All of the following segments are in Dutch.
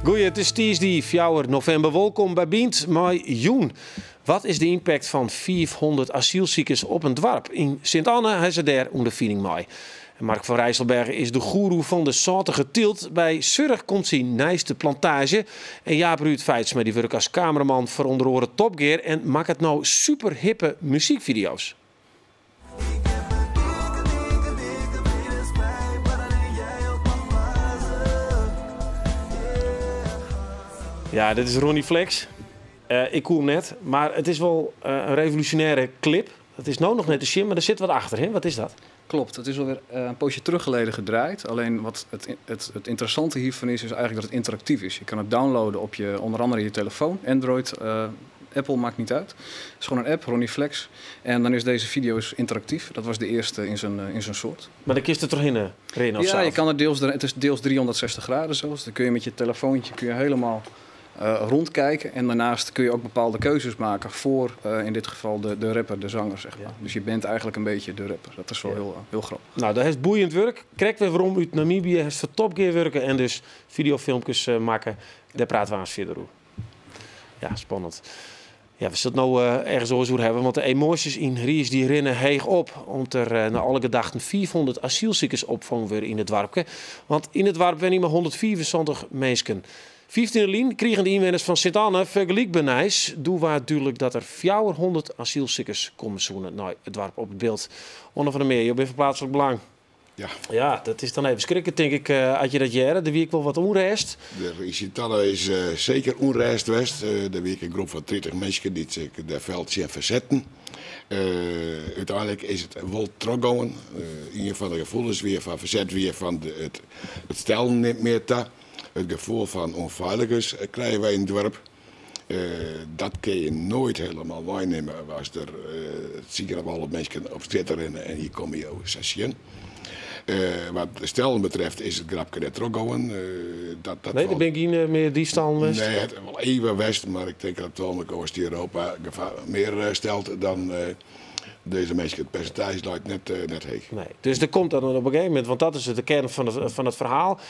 Goeie, het is dinsdag 4 november. Welkom bij Bient met Joen. Wat is de impact van 400 asielziekers op een dorp? In Sint-Anne hebben ze daar ondervinding mee. Mark van Rijsselbergen is de goeroe van de zoutige teelt. Bij Surg komt zijn nijste plantage. En Jaap Ruud Feits die werkt als cameraman voor onder oren Top Gear en maakt het nou super hippe muziekvideo's. Ja, dit is Ronnie Flex. Ik koel hem net, maar het is wel een revolutionaire clip. Het is nou nog net een shim, maar er zit wat achter. Hè? Wat is dat? Klopt, het is alweer een poosje terug geleden gedraaid. Alleen wat het interessante hiervan is eigenlijk dat het interactief is. Je kan het downloaden op onder andere je telefoon, Android, Apple, maakt niet uit. Het is gewoon een app, Ronnie Flex. En dan is deze video interactief. Dat was de eerste in zijn soort. Maar dan kist er toch in rennen of ja, je kan het is deels 360 graden zelfs. Dan kun je met je telefoontje helemaal rondkijken. En daarnaast kun je ook bepaalde keuzes maken voor in dit geval de rapper, de zanger, zeg maar. Ja. Dus je bent eigenlijk een beetje de rapper. Dat is wel heel grappig. Nou, dat is boeiend werk. Krijg weer waarom uit Namibië heeft voor Top Gear werken en dus videofilmpjes maken. Daar praten we aan verder over. Ja, spannend. Ja, we zullen het nou ergens over hebben, want de emoties in Ries die rennen heeg op. Omdat er na alle gedachten 400 asielziekers opvangen weer in het dorpje. Want in het dorp zijn maar 124 mensen. 15 lien kregen de inwoners van Sint-Anne vergelijkbaar nice. Doe waar duidelijk dat er 400 asielziekers komen zoenen. Nou, het dorp op het beeld. Onder van de meer, je bent van plaatselijk belang. Ja, dat is dan even schrikken, denk ik, als je dat jaren. De week wel wat onrust. In Sint-Anne is zeker onrust geweest. De week een groep van 30 mensen die zich de veld zien verzetten. Uiteindelijk is het wel teruggegaan. Een van de gevoelens weer van verzet, weer van het stellen niet meer te. Het gevoel van onveiligheid krijgen wij in het dorp. Dat kun je nooit helemaal waarnemen als er zeker alle mensen op straat rennen en hier komen je zien. Wat de stellen betreft is het grapje net teruggegaan. Nee, daar ben ik niet meer die stal west. Nee, het wel even west, maar ik denk dat het wel met Oost-Europa meer stelt dan deze mensen. Het percentage lijkt net heeg. Nee, dus er komt dan op een gegeven moment, want dat is de kern van het verhaal.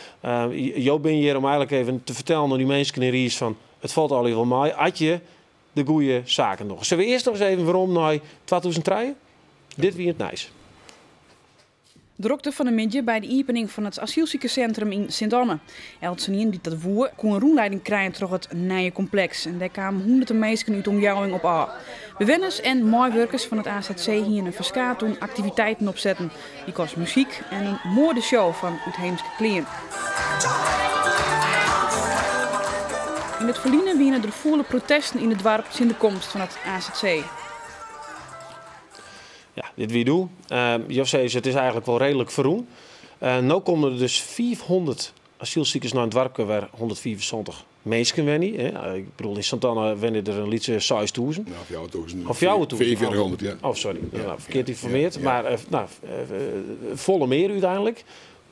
Jo ben je hier om eigenlijk even te vertellen aan die mensen in Ries van het valt al heel mee. Had je de goede zaken nog? Zullen we eerst nog eens even waarom naar 2003? Dit wie het nice. Drukte van de middag bij de opening van het asielziekencentrum in Sint-Anne. Eltsenien die dat voer kon een rondleiding krijgen door het nieuwe complex. En daar kwamen honderden mensen uit omjouwing op aan. Bewenners en medewerkers van het AZC hier een verskaat doen activiteiten opzetten. Die kost muziek en een mooie show van uitheemse kleren. In het verliezen wienen er volle protesten in het dorp sinds de komst van het AZC. Ja, dit wie doe. Jos zei het is eigenlijk wel redelijk verroen. Nu komen er dus 400 asielziekers naar het dorp waar 124 mensen wennen. Ik bedoel, in Sint-Anne wennen er een liedje 6000. Nou, of jouw 1000. Of jouw 4400, ja. Oh, sorry. Ja, nou, verkeerd informeerd. Ja. Maar volle meer uiteindelijk.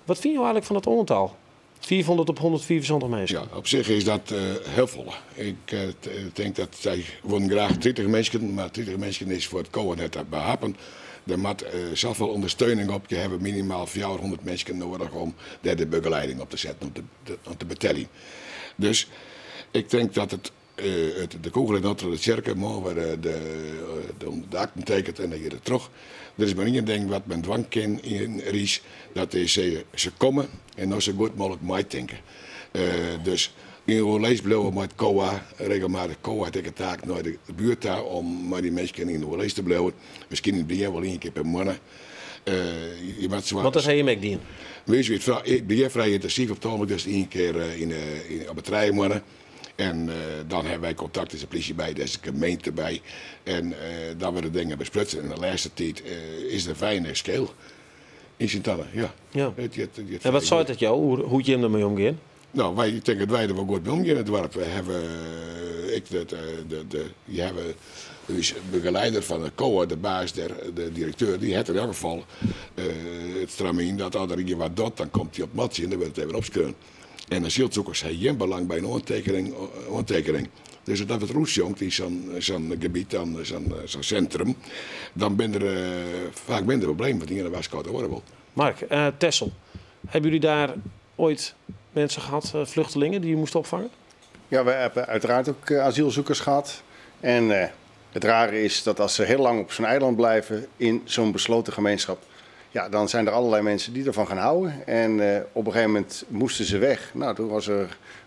Wat vind je eigenlijk van het aantal? 400 op 124 mensen. Ja, op zich is dat heel vol. Ik denk dat zij willen graag 30 mensen, maar 30 mensen is voor het komen net behappen. Er moet zoveel ondersteuning op. Je hebt minimaal 400 mensen nodig om de begeleiding op te zetten, om te betellen. Dus ik denk dat de kogel in de cirkel, morgen de akten tekent en dan hier terug. Er is maar één ding wat men dwang kan in Ries, dat is ze komen en dan zo goed mogelijk meedenken. Dus in Rolees blijven met COA, regelmatig COA tegen taak naar de buurt daar om maar die mensen in Rolees te blijven. Misschien in het begin wel één keer per maand. Wat is hij met die? Wees je, ik ben vrij intensief op het moment, dus één keer op het rijden. En dan hebben wij contact met de politie bij, de gemeente bij. En dan worden dingen besprutsen. En de laatste tijd is er fijne schil in Sint-Anne. Ja. En wat zou het jou? Hoe je hem ermee omgaan? Nou, ik denk dat wij er wel goed mee omgaan in het dorp. We hebben, je hebt dus begeleider van de COA, de baas, de directeur, die heeft in elk geval het stramien dat als er hier wat doet, dan komt hij op matje en dan wordt het even opschreven. En asielzoekers hebben geen belang bij een aantekening. Dus dat het roesjongt in zo'n gebied, zo'n centrum, dan ben er vaak minder problemen, want hier was koud worden. Mark, Texel, hebben jullie daar ooit mensen gehad, vluchtelingen, die je moest opvangen? Ja, we hebben uiteraard ook asielzoekers gehad. En het rare is dat als ze heel lang op zo'n eiland blijven in zo'n besloten gemeenschap, ja, dan zijn er allerlei mensen die ervan gaan houden. En op een gegeven moment moesten ze weg. Nou, toen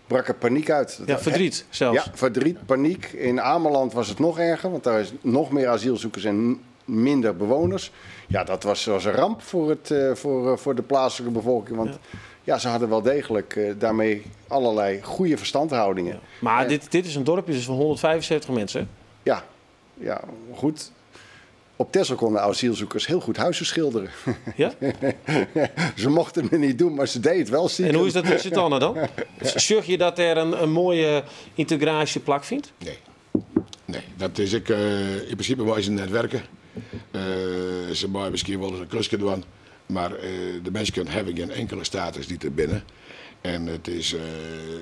brak er paniek uit. Ja, verdriet zelfs. Ja, verdriet, paniek. In Ameland was het nog erger, want daar is nog meer asielzoekers en minder bewoners. Ja, dat was een ramp voor de plaatselijke bevolking. Want ja, ze hadden wel degelijk daarmee allerlei goede verstandhoudingen. Ja. Maar dit is een dorpje dus van 175 mensen, hè? Ja, goed. Op Texel konden asielzoekers heel goed huizen schilderen. Ja? Ze mochten het niet doen, maar ze deden het wel stiekem. En hoe is dat in Sint-Anna dan? Zorg je dat er een mooie integratieplak vindt? Nee, dat is ik. In principe moeten ze net werken. Ze moeten misschien wel eens een klusje doen. Maar de mensen hebben geen enkele status die er binnen. En het is,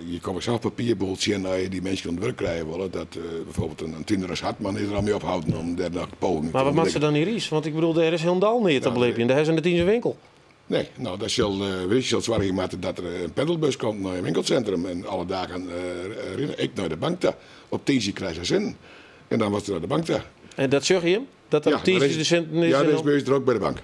je komt zelf papierboel zien dat je die mensen aan het werk krijgen willen. Dat bijvoorbeeld een Tinderus Hartman is er al mee ophouden om daar naar Polen. Maar wat maakt ze dan niet Ries? Want ik bedoel, er is heel dal neer te beleven. En daar hebben ze net in zijn winkel. Nee, nou dat zal zorgen maken dat er een pendelbus komt naar een winkelcentrum. En alle dagen ik naar de bank daar. Op 10 krijg je zin. En dan was er naar de bank daar. En dat zorg je hem? Dat er op 10 de centen is? Ja, dat is bij er ook bij de bank.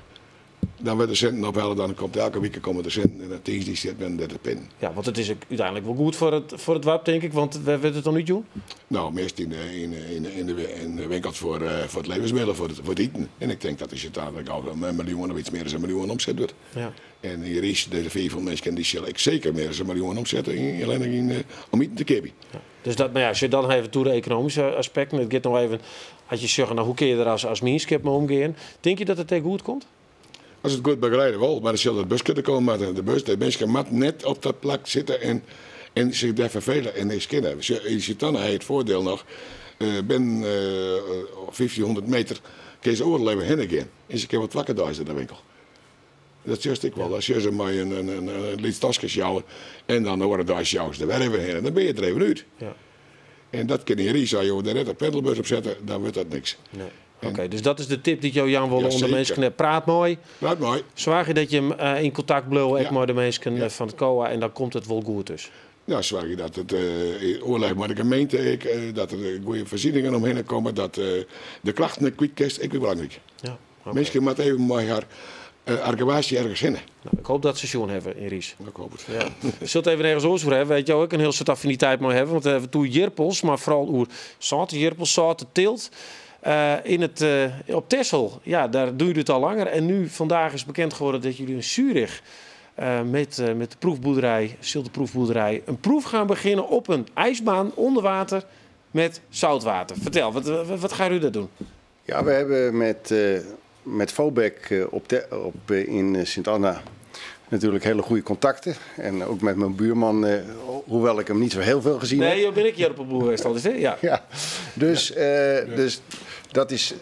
Dan werd de centen ophalen, dan komt elke week komen de centen en dan tegen die zit men 30 pin. Ja, want het is uiteindelijk wel goed voor het WAP, denk ik, want we willen het dan niet doen. Nou, meest in de winkels voor het levensmiddelen, voor het eten. En ik denk dat als je dadelijk al een miljoen of iets meer dan een miljoen omzet doet. Ja. En hier is deze 400 mensen die zal ik zeker meer dan een miljoen omzetten, alleen om eten te kippen. Ja. Dus dat, maar ja, als je dan even toe de economische aspecten, het gaat nog even, als je zegt, nou, hoe kun je er als meanskip mee omgaan? Denk je dat het tegen goed komt? Als het goed begeleiden wel, maar dan zal het bus kunnen komen. Maar de bus, de mensen moet net op dat plak zitten en zich daar vervelen en niks kennen. Je ziet dan het voordeel nog, ben 1500 meter, kun je ze overleven heen gaan. En ze kunnen wat wakker thuis in de winkel. Dat juist ik wel. Als je ze maar een lietstasjes jouwen en dan worden daar jouws de werven heen, dan ben je er even uit. Ja. En dat kan je niet, als je er net een pendelbus op zetten, dan wordt dat niks. Nee. Oké, dus dat is de tip die Jan wil onder mensen. Praat mooi. Praat mooi. Zorg je dat je hem in contact blijft met de mensen van het COA en dan komt het wel goed dus. Ja, zorg je dat het oorlog met de gemeente, dat er goede voorzieningen omheen komen, dat de klachten kwijt kist, ik vind belangrijk. Ja, okay. Mensen moeten even maar haar archivatie ergens in. Nou, ik hoop dat ze zo'n hebben in Ries. Ik hoop het. Ja. Je zult even ergens over hebben, weet je ook een heel soort affiniteit mee hebben, want we hebben toen Jirpels, maar vooral oer zout, Jirpels, zout, teelt. Op Texel, ja, daar doe je het al langer. En nu, vandaag is bekend geworden dat jullie in Zurich met de proefboerderij, Stilte Proefboerderij, een proef gaan beginnen op een ijsbaan onder water met zoutwater. Vertel, wat gaan jullie daar doen? Ja, we hebben met Vobek in Sint-Anna natuurlijk hele goede contacten. En ook met mijn buurman, hoewel ik hem niet zo heel veel gezien heb. Nee, ben ik hier op een boer geweest al, ja. Ja. Dus dat is.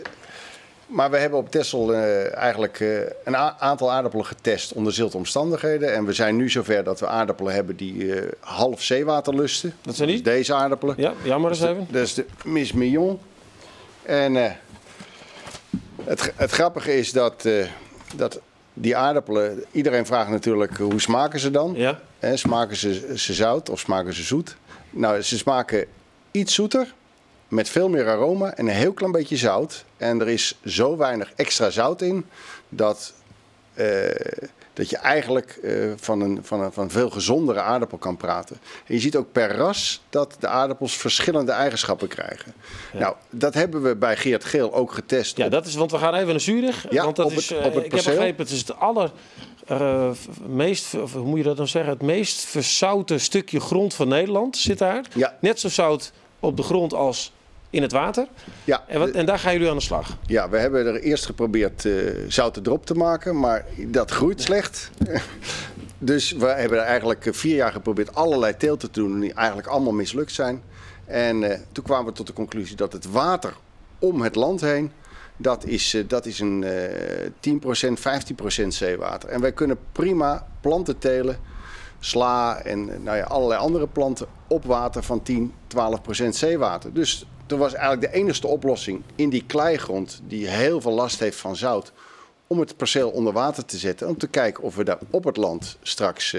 Maar we hebben op Texel eigenlijk een aantal aardappelen getest onder zilte omstandigheden. En we zijn nu zover dat we aardappelen hebben die half zeewater lusten. Dat zijn die? Deze aardappelen. Ja, jammer eens even. Dat is de Miss Mignon. En het grappige is dat die aardappelen, iedereen vraagt natuurlijk hoe smaken ze dan? Ja. Smaken ze zout of smaken ze zoet? Nou, ze smaken iets zoeter, met veel meer aroma en een heel klein beetje zout. En er is zo weinig extra zout in dat je eigenlijk van een veel gezondere aardappel kan praten. En je ziet ook per ras dat de aardappels verschillende eigenschappen krijgen. Ja. Nou, dat hebben we bij Geert Geel ook getest. Ja, dat is, want we gaan even naar Zurich. Ja, want dat is, ik heb begrepen, het is het meest, hoe moet je dat dan zeggen? Het meest verzouten stukje grond van Nederland zit daar. Ja. Net zo zout op de grond als in het water. Ja. En daar gaan jullie aan de slag? Ja, we hebben er eerst geprobeerd zoute drop te maken, maar dat groeit slecht. Dus we hebben er eigenlijk 4 jaar geprobeerd allerlei teelten te doen die eigenlijk allemaal mislukt zijn. En toen kwamen we tot de conclusie dat het water om het land heen, dat is een 10%, 15% zeewater. En wij kunnen prima planten telen, sla en allerlei andere planten op water van 10, 12% zeewater. Dus dat was eigenlijk de enige oplossing in die kleigrond die heel veel last heeft van zout, om het perceel onder water te zetten. Om te kijken of we daar op het land straks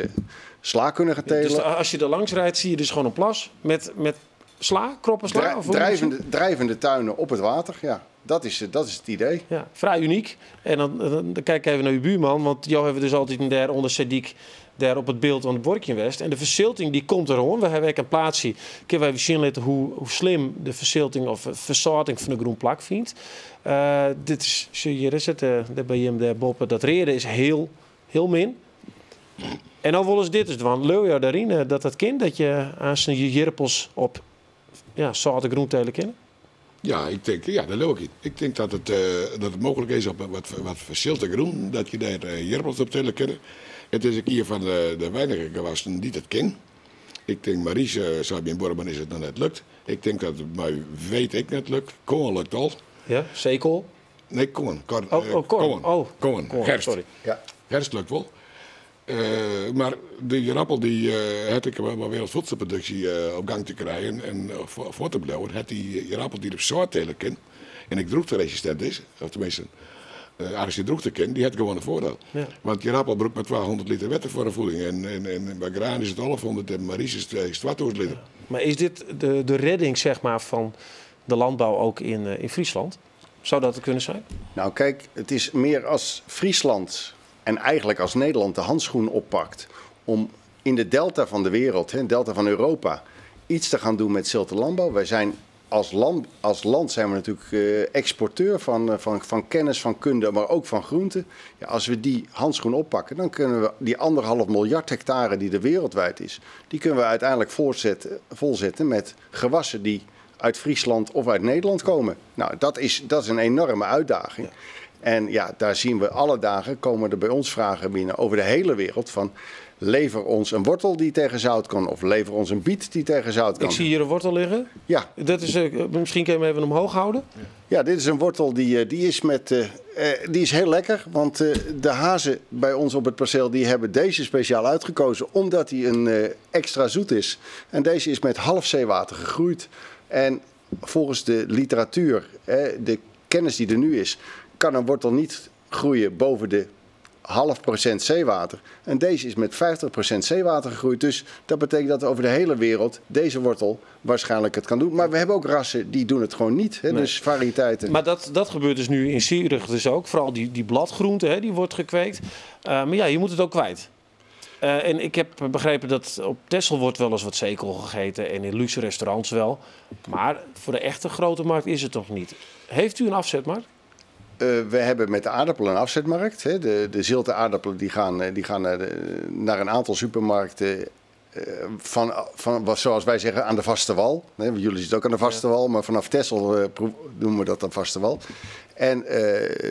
sla kunnen gaan telen. Dus als je er langs rijdt, zie je dus gewoon een plas met sla, kroppen sla? Drijvende tuinen op het water, ja. Dat is het idee. Ja, vrij uniek. En dan kijk ik even naar uw buurman. Want jou hebben we dus altijd daar onder Sadiq daar op het beeld van het Borkje West. En de verzilting die komt er gewoon. We hebben een plaatsje. Kunnen wij zien laten hoe slim de verzilting of verzorting van de groen plak vindt. Dit is, hier is het, bij hem, de Boppen. Dat reden is heel min. En dan willen ze dit dus. Want leuk jou daarin dat kind dat je aan zijn jirpels op zoute groentelen kennen. Ja, ik denk, dat leuk ik. Ik denk dat het mogelijk is op wat verschillende groen, dat je daar jirpels op tellen kennen. Het is een keer van de weinige gewassen die het ken. Ik denk, Maries, zou bij Borman is het nog net lukt. Ik denk dat het mij weet ik net lukt. Koen lukt al. Ja, zeekool? Nee, koen. Koen. Herfst. Sorry. Ja. Herfst lukt wel. Maar de jarappel die had ik wel wereldvoedselproductie op gang te krijgen en voor te blijven, had die jarappel die op soort telen ken en ik droogteresistent is, of tenminste als je droogte kent, die had gewoon een voordeel. Ja. Want jarappel broekt maar 1200 liter water voor een voeding en bij graan is het 1100 en Maries is 1200 liter. Ja. Maar is dit de redding zeg maar, van de landbouw ook in Friesland? Zou dat kunnen zijn? Nou kijk, het is meer als Friesland en eigenlijk als Nederland de handschoen oppakt om in de delta van de wereld, de delta van Europa, iets te gaan doen met zilte landbouw. Wij zijn als land zijn we natuurlijk exporteur van kennis, van kunde, maar ook van groenten. Ja, als we die handschoen oppakken, dan kunnen we die 1,5 miljard hectare die er wereldwijd is, die kunnen we uiteindelijk volzetten met gewassen die uit Friesland of uit Nederland komen. Nou, dat is een enorme uitdaging. Ja. En ja, daar zien we alle dagen, komen er bij ons vragen binnen over de hele wereld van lever ons een wortel die tegen zout kan of lever ons een biet die tegen zout kan. Ik zie hier een wortel liggen. Ja. Dat is, misschien kun je hem even omhoog houden. Ja, dit is een wortel die is heel lekker, want de hazen bij ons op het perceel die hebben deze speciaal uitgekozen omdat hij een extra zoet is. En deze is met half zeewater gegroeid. En volgens de literatuur, de kennis die er nu is, kan een wortel niet groeien boven de 0,5% zeewater. En deze is met 50% zeewater gegroeid. Dus dat betekent dat over de hele wereld deze wortel waarschijnlijk het kan doen. Maar we hebben ook rassen die doen het gewoon niet. Hè? Nee. Dus variëteiten. Maar dat gebeurt dus nu in Zurich dus ook. Vooral die bladgroente, die wordt gekweekt. Maar ja, je moet het ook kwijt. En ik heb begrepen dat op Texel wordt wel eens wat zeekool gegeten. En in luxe restaurants wel. Maar voor de echte grote markt is het toch niet. Heeft u een afzetmarkt? We hebben met de aardappelen een afzetmarkt. Hè. De zilte aardappelen die gaan naar een aantal supermarkten van zoals wij zeggen aan de vaste wal. Jullie zitten het ook aan de vaste wal, maar vanaf Texel noemen we dat dan vaste wal. En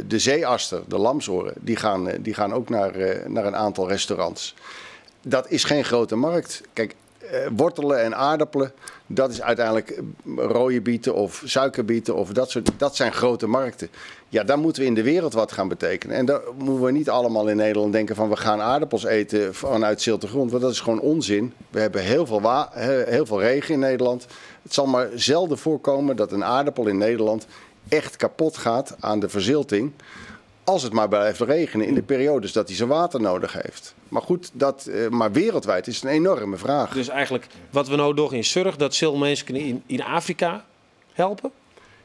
de zeeaster, de lamsoren, die gaan ook naar een aantal restaurants. Dat is geen grote markt. Kijk, wortelen en aardappelen, dat is uiteindelijk rode bieten of suikerbieten of dat zijn grote markten. Ja, daar moeten we in de wereld wat gaan betekenen. En daar moeten we niet allemaal in Nederland denken van we gaan aardappels eten vanuit zilte grond. Want dat is gewoon onzin. We hebben heel veel regen in Nederland. Het zal maar zelden voorkomen dat een aardappel in Nederland echt kapot gaat aan de verzilting. Als het maar blijft regenen in de periodes dat hij zijn water nodig heeft. Maar goed, maar wereldwijd is het een enorme vraag. Dus eigenlijk wat we nou doen in Zurich, dat zullen mensen in Afrika helpen?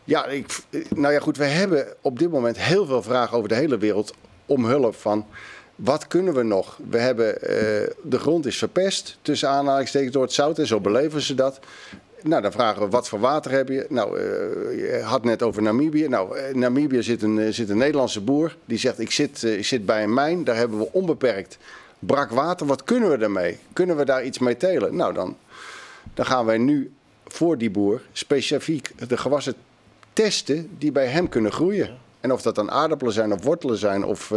Ja, nou ja goed, we hebben op dit moment heel veel vragen over de hele wereld om hulp van wat kunnen we nog? We hebben, de grond is verpest tussen aanhalingstekens door het zout en zo beleven ze dat. Nou, dan vragen we wat voor water heb je? Nou, je had net over Namibië. Nou, in Namibië zit een Nederlandse boer die zegt ik zit bij een mijn, daar hebben we onbeperkt brak water. Wat kunnen we daarmee? Kunnen we daar iets mee telen? Nou, dan gaan wij nu voor die boer specifiek de gewassen testen die bij hem kunnen groeien. En of dat dan aardappelen zijn of wortelen zijn of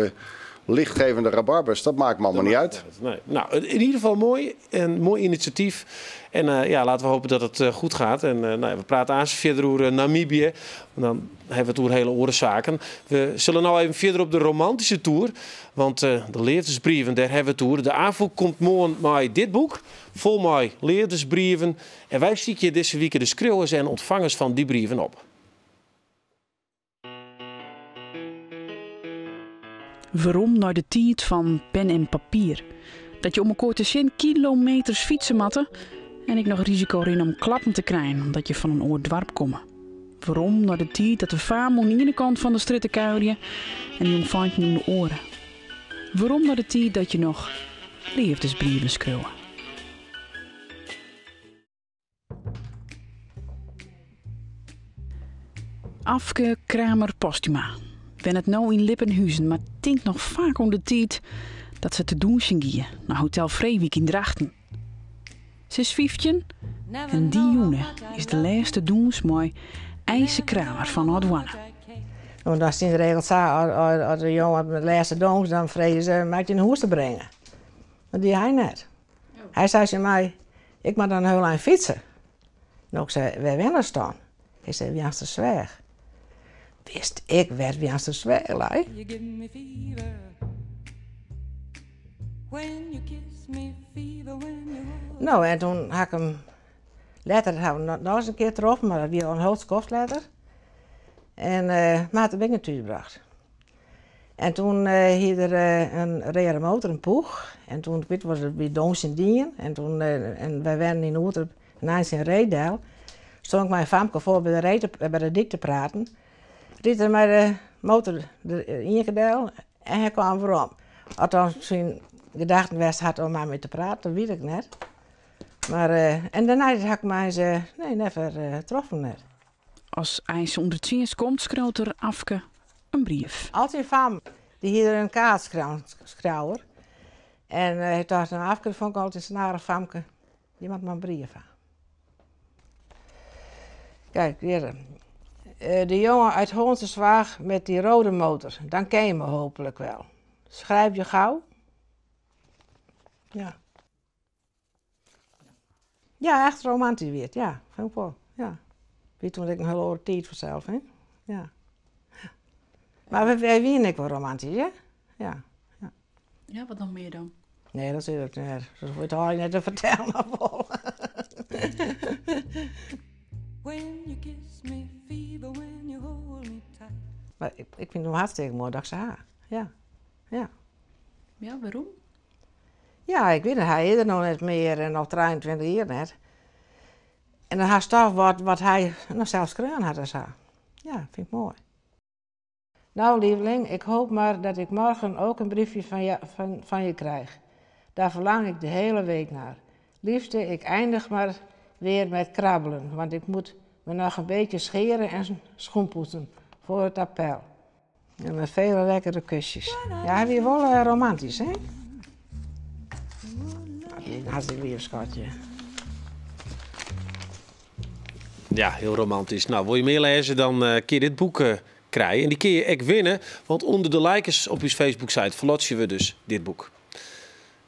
lichtgevende rabarbers, dat maakt me allemaal niet uit. Nee. Nou, in ieder geval een mooi initiatief. En laten we hopen dat het goed gaat. En we praten aan verder over Namibië. En dan hebben we het over hele orenzaken. We zullen nou even verder op de romantische tour. Want de leerdersbrieven, daar hebben we het over. De AVO komt morgen met dit boek. Vol met leerdersbrieven. En wij zien je deze week de schreeuwers en ontvangers van die brieven op. Waarom naar de tijd van pen en papier? Dat je om een korte zin kilometers fietsen matte en ik nog risico in om klappen te krijgen omdat je van een oord dorp komt. Waarom naar de tijd dat de faam aan de ene kant van de stritten kuilje en die ontvangt nu de oren? Waarom naar de tijd dat je nog liefdesbrieven schreeuwen? Afke Kramer Postuma. Ben het nou in Lippenhuizen, maar denk nog vaak om de tijd dat ze te doen gingen naar Hotel Vreewijk in Drachten. Ze is 15 en die june is de laatste doens mooi IJse Kramer van Oudwanne. En dan zien de regels als de jongen met de laatste doens, dan vreden ze met je een hoes te brengen. Maar die hij net. Hij zei tegen mij, ik moet dan heel lang fietsen. En ik zei, waar winnen staan? Hij zei, wie is de zwaar? Wist ik werd wie is de zwaar, lei? Nou, en toen had ik hem later hebben we nog eens een keer getroffen, maar dat was een hoofdskoft later. En maar toen ben ik naar thuis gebracht. En toen hier een rare motor, een poeg. En toen was het bij Dons in Dien. En toen en wij waren in Oeter, naast in Reedijl. Stond ik mijn famke voor bij de dik te praten. Riet er met de motor in gedeel en hij kwam voorom. Als hij zijn gedachten was had om mij mee te praten, dat weet ik net. Maar en daarna had ik mij never getroffen net. Als IJs onder het zins komt, schreeuwt er Afke een brief. Altijd fam, die hier een kaart schrouwer. En hij dacht, een Afke vond ik altijd een snare famke. Die maakt maar een brief aan. Kijk, hier. De jongen uit Hoornsenswaag met die rode motor. Dan ken je me hopelijk wel. Schrijf je gauw? Ja. Ja, echt romantisch weer. Ja, vind ik wel. Ja. Weet toen ik een hele oude tijd vanzelf, hè? Ja. Maar wij wien ik wel romantisch, hè? Ja. Ja. Ja, wat dan meer dan? Nee, dat is het net. Dat wordt al net te vertellen. Maar ik vind hem hartstikke mooi dat ik ze haar. Ja. Ja. Ja, waarom? Ja, ik weet het. Hij is er nog net meer en nog 23 jaar net. En dan had toch wat hij nog zelfs gedaan had als haar. Ja, vind ik mooi. Nou, lieveling, ik hoop maar dat ik morgen ook een briefje van je krijg. Daar verlang ik de hele week naar. Liefste, ik eindig maar weer met krabbelen, want ik moet me nog een beetje scheren en schoenpoetsen voor het appel. En met vele lekkere kusjes. Ja, hij is wel romantisch, hè? Hartstikke lief, schatje. Ja, heel romantisch. Nou, wil je meer lezen, dan kun je dit boek krijgen. En die kun je ook winnen, want onder de likes op uw Facebook-site verlotsen we dus dit boek.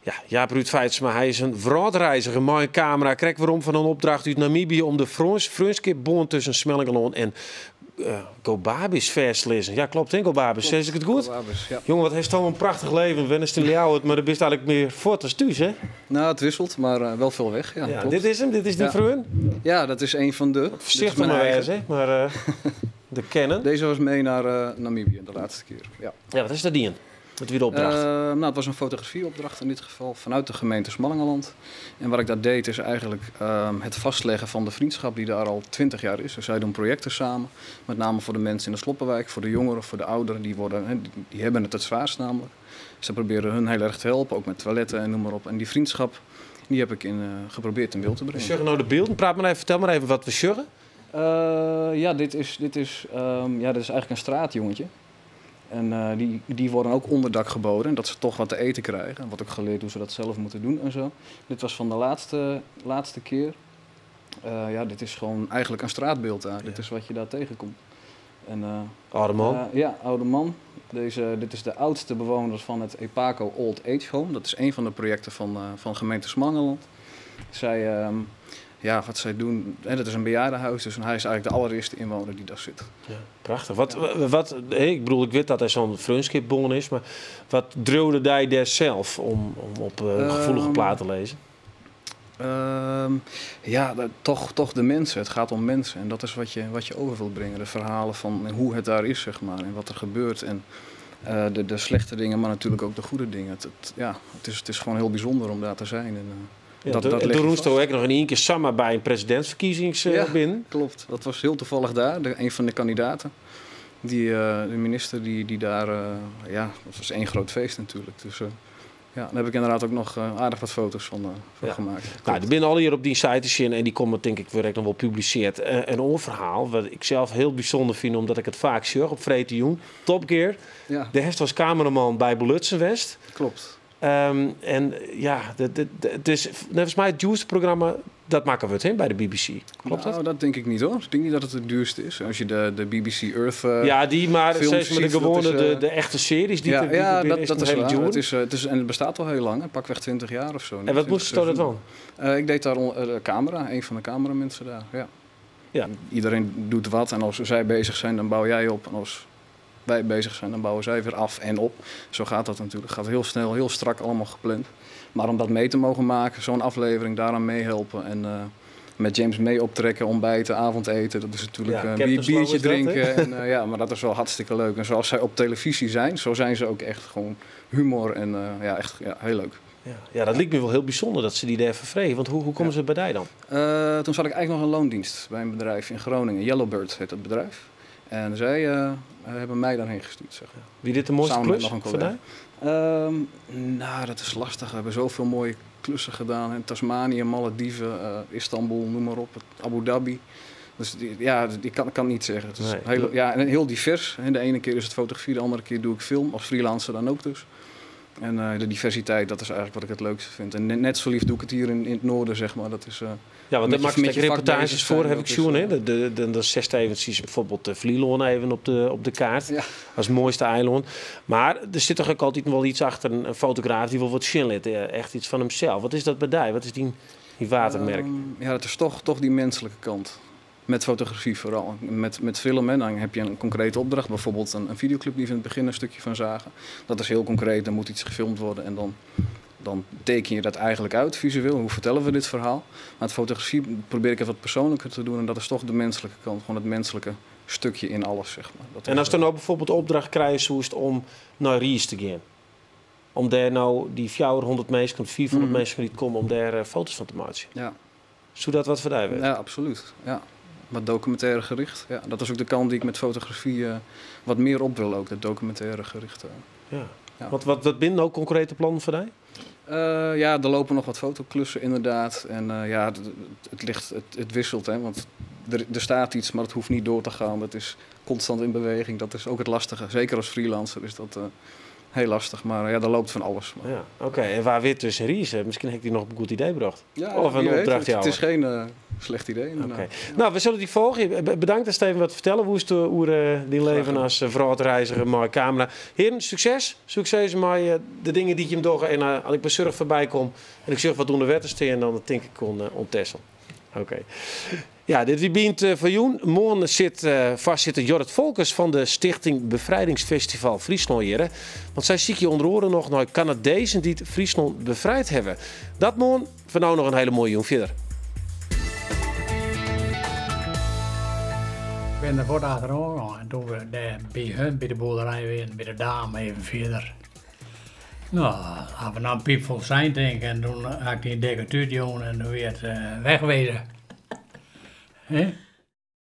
Ja, Jaap Ruud Feitsma, hij is een vroegreiziger, met een camera. Kreeg waarom van een opdracht uit Namibië om de Frunskip-boon tussen Smellingeloon en Gobabis vers lezen. Ja, klopt, hè, Gobabis. Zeg ik het goed? Gobabis, ja. Jongen, wat heeft toch een prachtig leven. Wennis in Ljouwert, maar dat is eigenlijk meer voort als thuis, hè? Nou, het wisselt, maar wel veel weg. Ja, ja, dit is hem, dit is die Freun. Ja, dat is een van de. Voorzichtig maar eens, hè? Maar de kennen. Deze was mee naar Namibië de laatste keer. Ja. Ja, wat is dat dien? Wat weer de opdracht? Nou, het was een fotografieopdracht in dit geval vanuit de gemeente Smallingeland. En wat ik daar deed is eigenlijk het vastleggen van de vriendschap die daar al 20 jaar is. Dus zij doen projecten samen, met name voor de mensen in de Sloppenwijk, voor de jongeren, voor de ouderen. Die hebben het zwaarst namelijk. Ze proberen hun heel erg te helpen, ook met toiletten en noem maar op. En die vriendschap, die heb ik geprobeerd in beeld te brengen. We zeggen nou de beelden. Vertel maar even wat we sjuggen. Ja, dit is eigenlijk een straatjongetje. En die worden ook onderdak geboden, dat ze toch wat te eten krijgen. En wordt ook geleerd hoe ze dat zelf moeten doen en zo. Dit was van de laatste keer. Ja, dit is gewoon eigenlijk een straatbeeld daar. Ja. Dit is wat je daar tegenkomt. En, oude man? Ja, oude man. Dit is de oudste bewoner van het EPACO Old Age Home. Dat is een van de projecten van gemeente Smallingeland. Ja, wat zij doen, dat is een bejaardenhuis, dus hij is eigenlijk de allereerste inwoner die daar zit. Ja, prachtig. Ik bedoel, ik weet dat hij zo'n Frunskip-bon is, maar wat droomde jij daar zelf om op gevoelige plaat te lezen? Ja, toch de mensen. Het gaat om mensen en dat is wat je over wilt brengen. De verhalen van hoe het daar is, zeg maar, en wat er gebeurt. En De slechte dingen, maar natuurlijk ook de goede dingen. Het is gewoon heel bijzonder om daar te zijn. En, toen roest er ook nog in één keer samen bij een presidentsverkiezings binnen. Klopt. Dat was heel toevallig daar. Een van de kandidaten. De minister die daar... dat was één groot feest natuurlijk. Dus daar heb ik inderdaad ook nog aardig wat foto's van gemaakt. Nou, die binnen al hier op die site te zien en die komen denk ik weer nog wel publiceerd. Een oorverhaal, wat ik zelf heel bijzonder vind, omdat ik het vaak zie op Vreten Jong. Top Gear. Ja. De Hest was cameraman bij Belutsenwest. Klopt. Het is volgens mij het duurste programma, dat maken we het bij de BBC. Klopt dat? Dat denk ik niet hoor. Ik denk niet dat het het duurste is. Als je de BBC Earth maar steeds met de gewone, de echte series. Die dat is waar. En het bestaat al heel lang. Pakweg 20 jaar of zo. En wat moest je dat dan? Ik deed daar de camera. Een van de cameramensen daar. Ja. Iedereen doet wat. En als zij bezig zijn, dan bouw jij op. En als wij bezig zijn, dan bouwen zij weer af en op. Zo gaat dat natuurlijk. Het gaat heel snel, heel strak allemaal gepland. Maar om dat mee te mogen maken, zo'n aflevering, daaraan meehelpen en met James mee optrekken, ontbijten, avondeten, dat is natuurlijk een biertje drinken. Maar dat is wel hartstikke leuk. En zoals zij op televisie zijn, zo zijn ze ook echt gewoon humor en heel leuk. Ja, dat lijkt me wel heel bijzonder dat ze die daar vervregen. Want hoe komen ze bij dan? Toen zat ik eigenlijk nog in loondienst bij een bedrijf in Groningen. Yellowbird heet dat bedrijf. En zij hebben mij daarheen gestuurd. Zeg. Wie dit de mooiste klus voor mij? Dat is lastig. We hebben zoveel mooie klussen gedaan. In Tasmanië, Malediven, Istanbul, noem maar op. Abu Dhabi. Dus die kan niet zeggen. Het is heel divers. De ene keer is het fotografie, de andere keer doe ik film. Als freelancer dan ook dus. En de diversiteit, dat is eigenlijk wat ik het leukste vind. En net zo lief doe ik het hier in het noorden, zeg maar. Dat is, want daar maak je reportages voor, heb ik gezien. Dan zegt even bijvoorbeeld Vlieland even op de kaart. Ja. Als het mooiste eiland. Maar er zit toch ook altijd wel iets achter een fotograaf die wil wat chillen. Echt iets van hemzelf. Wat is dat bij die? Wat is die watermerk? Dat is toch die menselijke kant. Met fotografie vooral. Met filmen, dan heb je een concrete opdracht. Bijvoorbeeld een videoclip die we in het begin een stukje van zagen. Dat is heel concreet, dan moet iets gefilmd worden. En dan teken je dat eigenlijk uit visueel. Hoe vertellen we dit verhaal? Maar het fotografie probeer ik even wat persoonlijker te doen. En dat is toch de menselijke kant. Gewoon het menselijke stukje in alles, zeg maar. En als je nou bijvoorbeeld opdracht krijgt, hoe is het om naar Ries te gaan? Om daar nou die 400 mensen, 400 mensen niet komen om daar foto's van te maken. Ja. Zou dat wat voor jou weet? Ja, absoluut. Ja. Wat documentaire gericht. Ja, dat is ook de kant die ik met fotografie wat meer op wil, ook dat documentaire gericht. Ja. Wat binnen ook concrete plannen voor jou? Er lopen nog wat fotoklussen inderdaad. En het wisselt, hè, want er staat iets, maar het hoeft niet door te gaan. Dat is constant in beweging. Dat is ook het lastige. Zeker als freelancer is dat heel lastig, maar er loopt van alles. Ja, Oké. En waar weer tussen Ries? Misschien heeft hij nog een goed idee gebracht. Ja, of een opdracht. Het is geen slecht idee. Okay. Nou, we zullen die volgen. Bedankt dat Steven wat vertellen. Hoe is die leven als vrouwreiziger met camera. Heren, succes. Succes met de dingen die je hem doet. En als ik bij Surf voorbij kom en ik zeg wat onder wetten steen, dan denk ik on Texel. Oké. Ja, dit begint van Joen. Morgen vastzitten Jorrit Volkers van de Stichting Bevrijdingsfestival Friesland hier. Want zij zie je onder oren nog naar Canadezen die het Friesland bevrijd hebben. Dat morgen, voor nou nog een hele mooie jong verder. Ik ben er voor achteraan en toen we bij de boerderij weer bij de dame even verder. Nou, hadden we nou piepvol zijn denk en toen had ik die dikke tuut jongen en toen werd wegwezen.